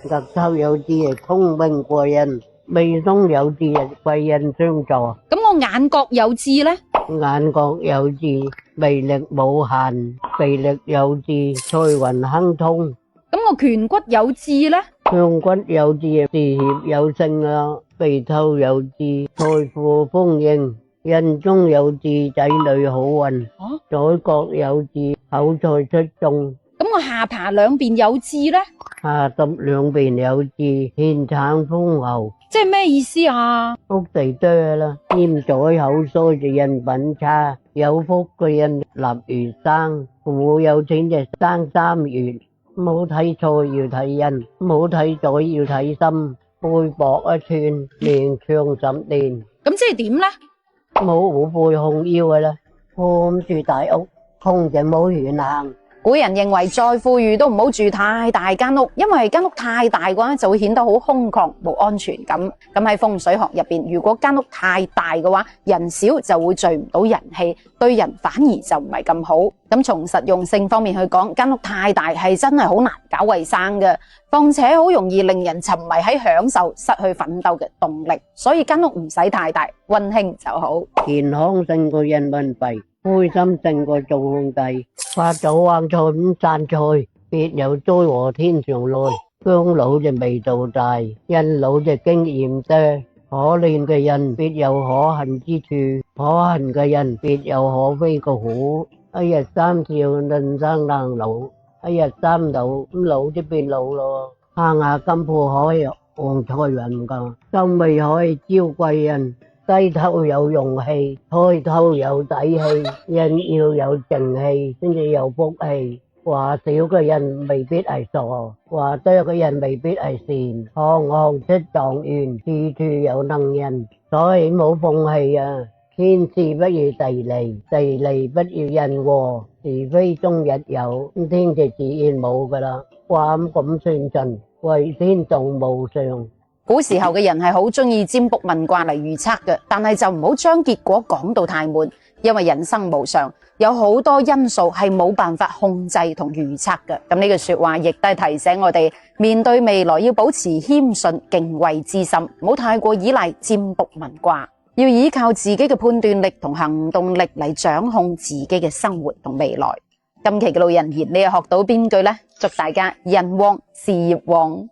額頭有痣係聰明過人，眉中有痣係貴人相助。咁我眼角有痣呢？眼角有痣，魅力無限；鼻力有痣，財運亨通。咁我顴骨有痣呢？胸骨有痣，事業有成啊；鼻頭有痣，財富豐盈；人中有痣，仔女好運；左角有痣，口才出眾。咁我下巴兩邊有痣呢？下耷兩邊有痣，獻產豐厚。即係咩意思啊？屋地多啦，尖嘴口衰就人品差，有福嘅人立如山，父母有錢就生三元。唔好睇菜要睇人，唔好睇嘴要睇心，背薄一寸，命長10年。咁即係點呢？冇背控腰嘅啦，搬住大屋，空就冇遠行。古人認為再富裕都唔好住太大間屋，因為間屋太大嘅話就會顯得好空曠，冇安全感。咁喺風水學入邊，如果間屋太大嘅話，人少就會聚唔到人氣，對人反而就唔係咁好。咁從實用性方面去講，間屋太大係真係好難搞衛生嘅，況且好容易令人沉迷喺享受，失去奮鬥嘅動力。所以間屋唔使太大，溫馨就好。健康勝過人民幣，開心勝過做皇帝。發咗橫財唔散財，別有災禍天上來。姜老就味道大，人老就經驗多。可憐嘅人必有可恨之處，可恨嘅人必有可悲嘅苦。一日三笑人生難老，一日三老咁老就變老咯。下下金鋪可以旺財運噶，收尾可以招貴人。低頭有勇氣，抬頭有底氣，人要有正氣先至有福氣。話少嘅人未必係傻，話多嘅人未必係善。行行出狀元，處處有能人，所以冇風氣啊！天時不如地利，地利不如人和，是非終日有，咁天就自然冇噶啦。話咁算盡，為天道無常。古時候嘅人係好中意占卜問卦嚟預測嘅，但係就唔好將結果講到太滿，因為人生無常，有好多因素係冇辦法控制同預測嘅。咁呢句說話亦都係提醒我哋，面對未來要保持謙遜敬畏之心，唔好太過依賴占卜問卦，要依靠自己嘅判斷力同行動力嚟掌控自己嘅生活同未來。今期嘅老人言，你又學到邊句呢？祝大家人旺事業旺。